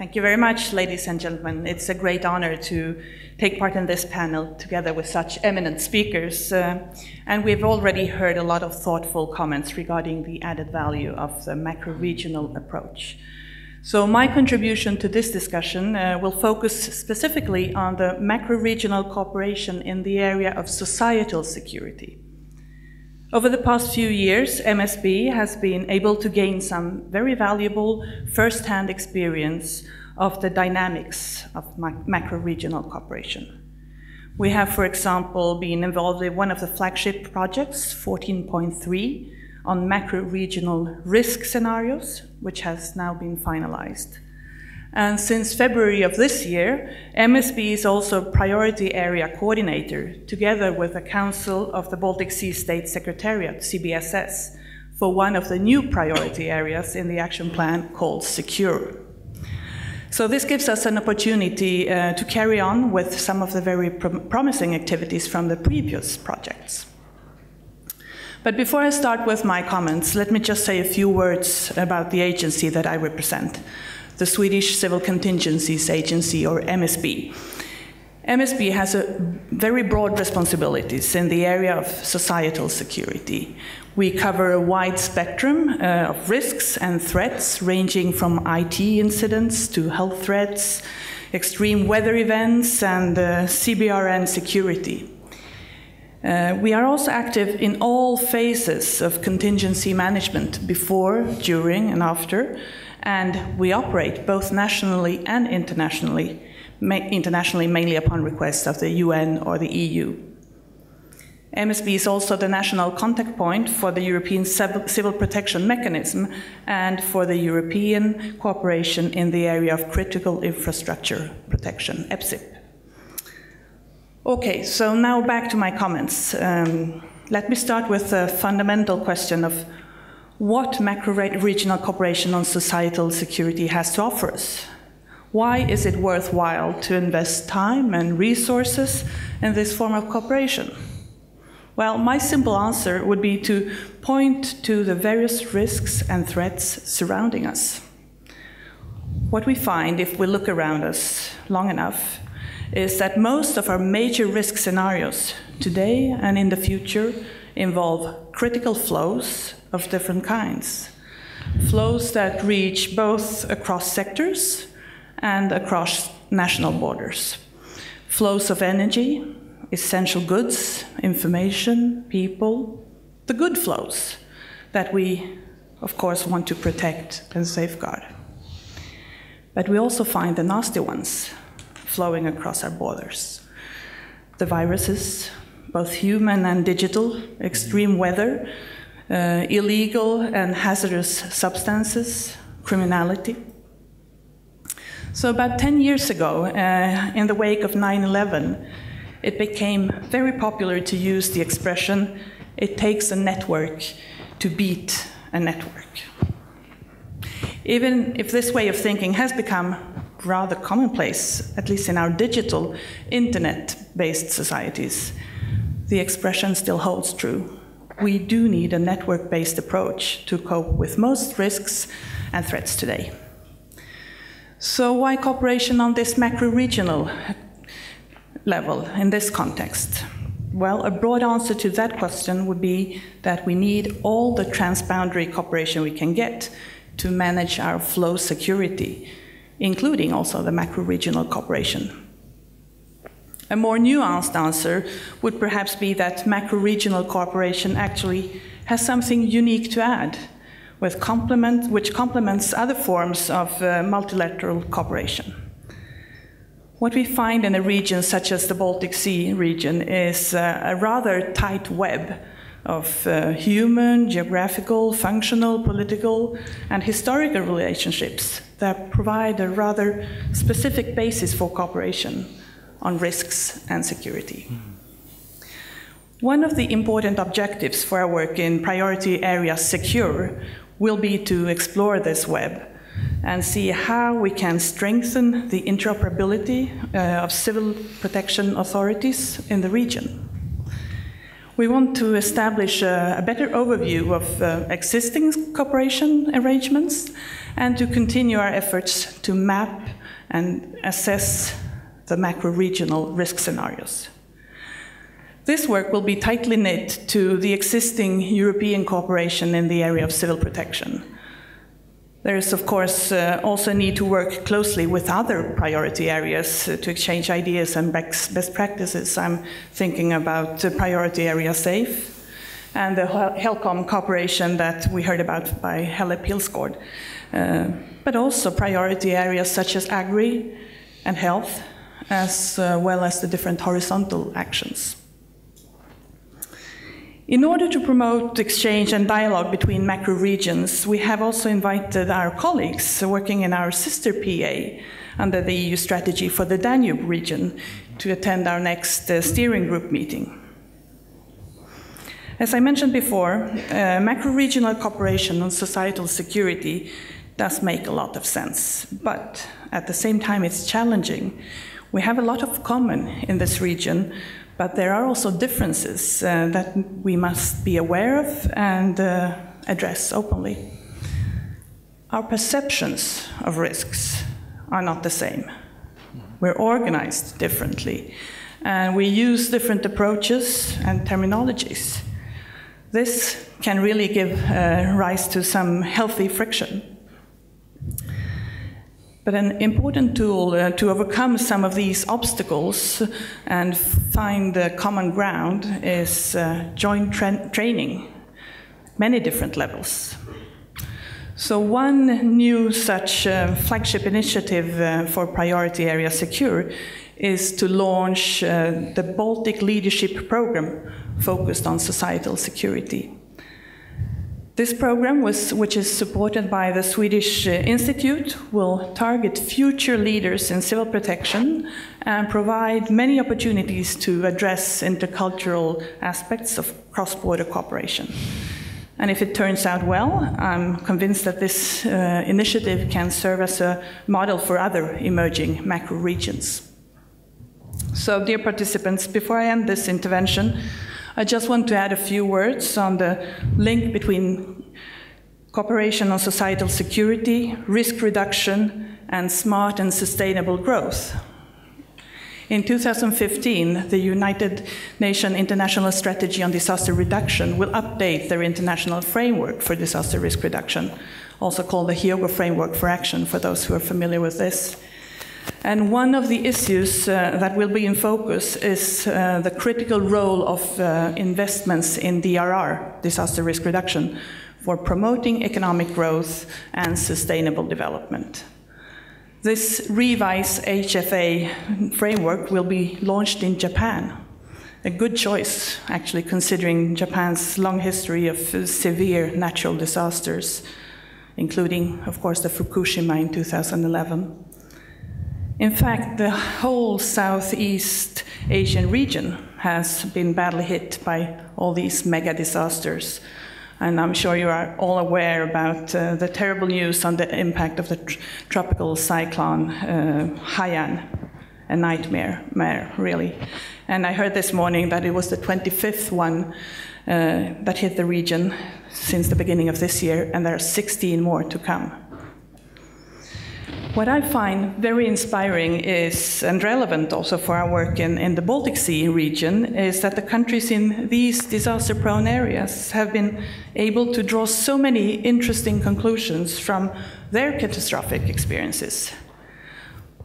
Thank you very much, ladies and gentlemen. It's a great honor to take part in this panel together with such eminent speakers. And we've already heard a lot of thoughtful comments regarding the added value of the macro-regional approach. So my contribution to this discussion will focus specifically on the macro-regional cooperation in the area of societal security. Over the past few years, MSB has been able to gain some very valuable first-hand experience of the dynamics of macro-regional cooperation. We have, for example, been involved in one of the flagship projects, 14.3, on macro-regional risk scenarios, which has now been finalized. And since February of this year, MSB is also Priority Area Coordinator, together with the Council of the Baltic Sea State Secretariat, CBSS, for one of the new priority areas in the action plan called Secure. So this gives us an opportunity to carry on with some of the very promising activities from the previous projects. But before I start with my comments, let me just say a few words about the agency that I represent, the Swedish Civil Contingencies Agency, or MSB. MSB has very broad responsibilities in the area of societal security. We cover a wide spectrum of risks and threats, ranging from IT incidents to health threats, extreme weather events, and CBRN security. We are also active in all phases of contingency management, before, during, and after, and we operate both nationally and internationally, mainly upon request of the UN or the EU. MSB is also the national contact point for the European Civil Protection Mechanism and for the European cooperation in the area of critical infrastructure protection, EPSIP. Okay, so now back to my comments. Let me start with the fundamental question of what macro-regional cooperation on societal security has to offer us. Why is it worthwhile to invest time and resources in this form of cooperation? Well, my simple answer would be to point to the various risks and threats surrounding us. What we find, if we look around us long enough, is that most of our major risk scenarios today and in the future involve critical flows of different kinds. Flows that reach both across sectors and across national borders. Flows of energy, essential goods, information, people, the good flows that we, of course, want to protect and safeguard. But we also find the nasty ones flowing across our borders. The viruses, both human and digital, extreme weather, illegal and hazardous substances, criminality. So about 10 years ago, in the wake of 9/11, it became very popular to use the expression, it takes a network to beat a network. Even if this way of thinking has become rather commonplace, at least in our digital, internet-based societies, the expression still holds true. We do need a network-based approach to cope with most risks and threats today. So why cooperation on this macro-regional level in this context? Well, a broad answer to that question would be that we need all the transboundary cooperation we can get to manage our flow security, including also the macro-regional cooperation. A more nuanced answer would perhaps be that macro-regional cooperation actually has something unique to add, which complements other forms of multilateral cooperation. What we find in a region such as the Baltic Sea region is a rather tight web of human, geographical, functional, political, and historical relationships that provide a rather specific basis for cooperation on risks and security. One of the important objectives for our work in Priority Area Secure will be to explore this web and see how we can strengthen the interoperability of civil protection authorities in the region. We want to establish a better overview of existing cooperation arrangements and to continue our efforts to map and assess the macro-regional risk scenarios. This work will be tightly knit to the existing European cooperation in the area of civil protection. There is, of course, also a need to work closely with other priority areas to exchange ideas and best practices. I'm thinking about Priority Area SAFE and the HELCOM cooperation that we heard about by Helle Pilsgaard, but also priority areas such as agri and health, as well as the different horizontal actions. In order to promote exchange and dialogue between macro regions, we have also invited our colleagues working in our sister PA under the EU strategy for the Danube region to attend our next steering group meeting. As I mentioned before, macro-regional cooperation on societal security does make a lot of sense, but at the same time it's challenging. We have a lot of common in this region, but there are also differences that we must be aware of and address openly. Our perceptions of risks are not the same. We're organized differently, and we use different approaches and terminologies. This can really give rise to some healthy friction. But an important tool to overcome some of these obstacles and find the common ground is joint training, many different levels. So one new such flagship initiative for Priority Area Secure is to launch the Baltic Leadership Program focused on societal security. This program, which is supported by the Swedish Institute, will target future leaders in civil protection and provide many opportunities to address intercultural aspects of cross-border cooperation. And if it turns out well, I'm convinced that this initiative can serve as a model for other emerging macro regions. So, dear participants, before I end this intervention, I just want to add a few words on the link between cooperation on societal security, risk reduction, and smart and sustainable growth. In 2015, the United Nations International Strategy on Disaster Reduction will update their international framework for disaster risk reduction, also called the Hyogo Framework for Action, for those who are familiar with this. And one of the issues that will be in focus is the critical role of investments in DRR, disaster risk reduction, for promoting economic growth and sustainable development. This revised HFA framework will be launched in Japan. A good choice, actually, considering Japan's long history of severe natural disasters, including, of course, the Fukushima in 2011. In fact, the whole Southeast Asian region has been badly hit by all these mega disasters. And I'm sure you are all aware about the terrible news on the impact of the tropical cyclone Haiyan, a nightmare, really. And I heard this morning that it was the 25th one that hit the region since the beginning of this year, and there are 16 more to come. What I find very inspiring is, and relevant also for our work in the Baltic Sea region, is that the countries in these disaster-prone areas have been able to draw so many interesting conclusions from their catastrophic experiences.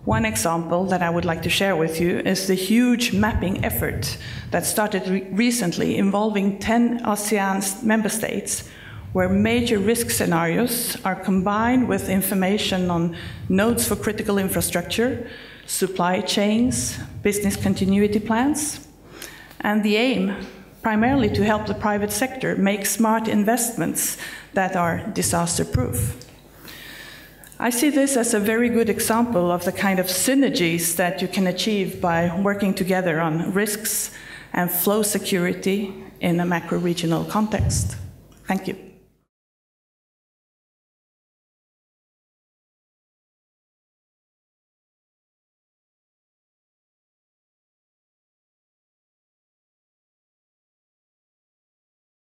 One example that I would like to share with you is the huge mapping effort that started recently involving 10 ASEAN member states, where major risk scenarios are combined with information on nodes for critical infrastructure, supply chains, business continuity plans, and the aim primarily to help the private sector make smart investments that are disaster-proof. I see this as a very good example of the kind of synergies that you can achieve by working together on risks and flow security in a macro-regional context. Thank you.